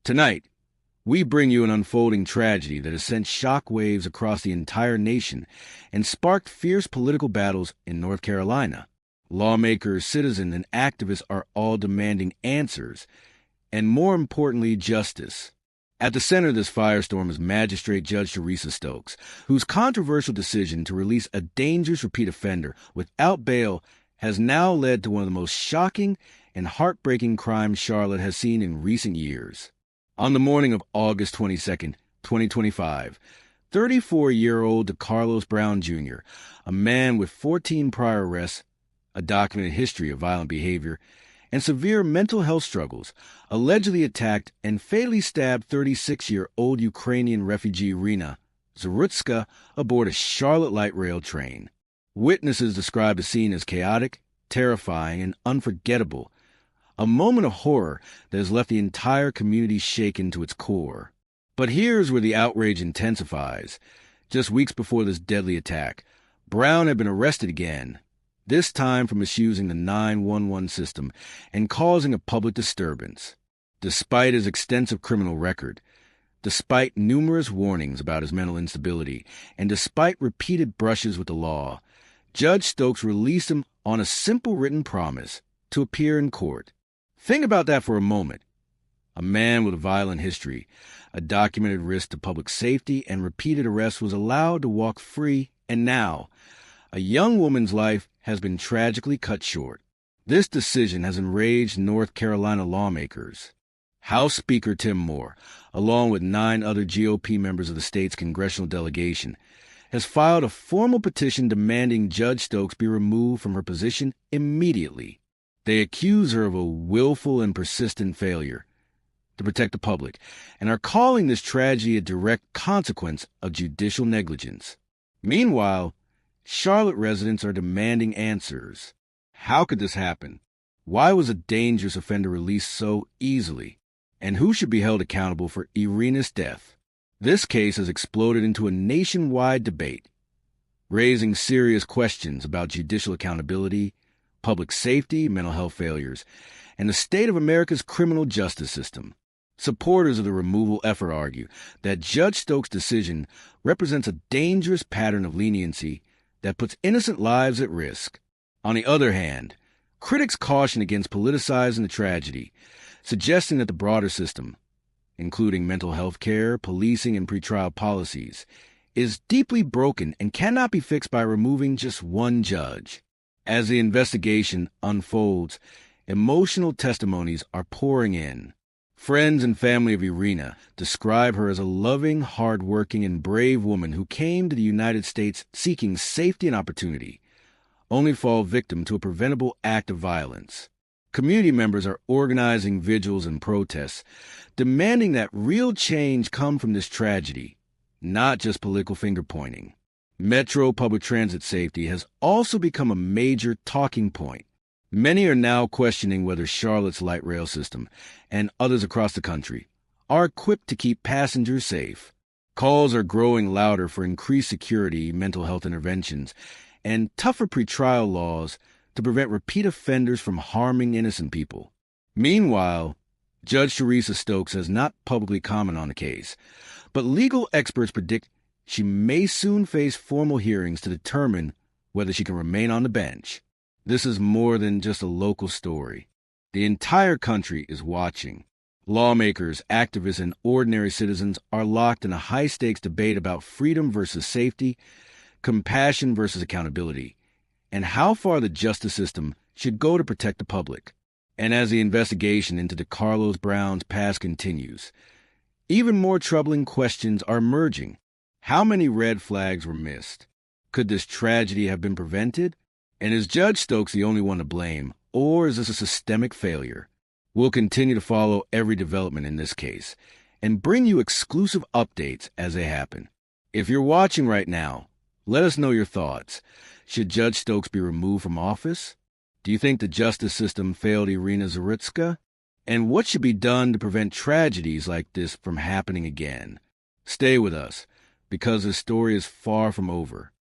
Tonight, we bring you an unfolding tragedy that has sent shockwaves across the entire nation and sparked fierce political battles in North Carolina. Lawmakers, citizens, and activists are all demanding answers, and more importantly, justice. At the center of this firestorm is Magistrate Judge Teresa Stokes, whose controversial decision to release a dangerous repeat offender without bail has now led to one of the most shocking and heartbreaking crimes Charlotte has seen in recent years. On the morning of August 22nd, 2025, 34-year-old Decarlos Brown Jr., a man with 14 prior arrests, a documented history of violent behavior, and severe mental health struggles, allegedly attacked and fatally stabbed 36-year-old Ukrainian refugee Iryna Zarutska aboard a Charlotte light rail train. Witnesses described the scene as chaotic, terrifying, and unforgettable, a moment of horror that has left the entire community shaken to its core. But here's where the outrage intensifies. Just weeks before this deadly attack, Brown had been arrested again, this time for misusing the 911 system and causing a public disturbance. Despite his extensive criminal record, despite numerous warnings about his mental instability, and despite repeated brushes with the law, Judge Stokes released him on a simple written promise to appear in court. Think about that for a moment. A man with a violent history, a documented risk to public safety, and repeated arrests was allowed to walk free, and now, a young woman's life has been tragically cut short. This decision has enraged North Carolina lawmakers. House Speaker Tim Moore, along with 9 other GOP members of the state's congressional delegation, has filed a formal petition demanding Judge Stokes be removed from her position immediately. They accuse her of a willful and persistent failure to protect the public and are calling this tragedy a direct consequence of judicial negligence. Meanwhile, Charlotte residents are demanding answers. How could this happen? Why was a dangerous offender released so easily? And who should be held accountable for Iryna's death? This case has exploded into a nationwide debate, raising serious questions about judicial accountability, public safety, mental health failures, and the state of America's criminal justice system. Supporters of the removal effort argue that Judge Stokes' decision represents a dangerous pattern of leniency that puts innocent lives at risk. On the other hand, critics caution against politicizing the tragedy, suggesting that the broader system, including mental health care, policing, and pretrial policies, is deeply broken and cannot be fixed by removing just one judge. As the investigation unfolds, emotional testimonies are pouring in. Friends and family of Iryna describe her as a loving, hard-working, and brave woman who came to the United States seeking safety and opportunity, only to fall victim to a preventable act of violence. Community members are organizing vigils and protests, demanding that real change come from this tragedy, not just political finger-pointing. Metro public transit safety has also become a major talking point. Many are now questioning whether Charlotte's light rail system and others across the country are equipped to keep passengers safe. Calls are growing louder for increased security, mental health interventions, and tougher pretrial laws to prevent repeat offenders from harming innocent people. Meanwhile, Judge Teresa Stokes has not publicly commented on the case, but legal experts predict she may soon face formal hearings to determine whether she can remain on the bench. This is more than just a local story. The entire country is watching. Lawmakers, activists, and ordinary citizens are locked in a high-stakes debate about freedom versus safety, compassion versus accountability, and how far the justice system should go to protect the public. And as the investigation into Decarlos Brown's past continues, even more troubling questions are emerging. How many red flags were missed? Could this tragedy have been prevented? And is Judge Stokes the only one to blame, or is this a systemic failure? We'll continue to follow every development in this case and bring you exclusive updates as they happen. If you're watching right now, let us know your thoughts. Should Judge Stokes be removed from office? Do you think the justice system failed Iryna Zarutska? And what should be done to prevent tragedies like this from happening again? Stay with us, because this story is far from over.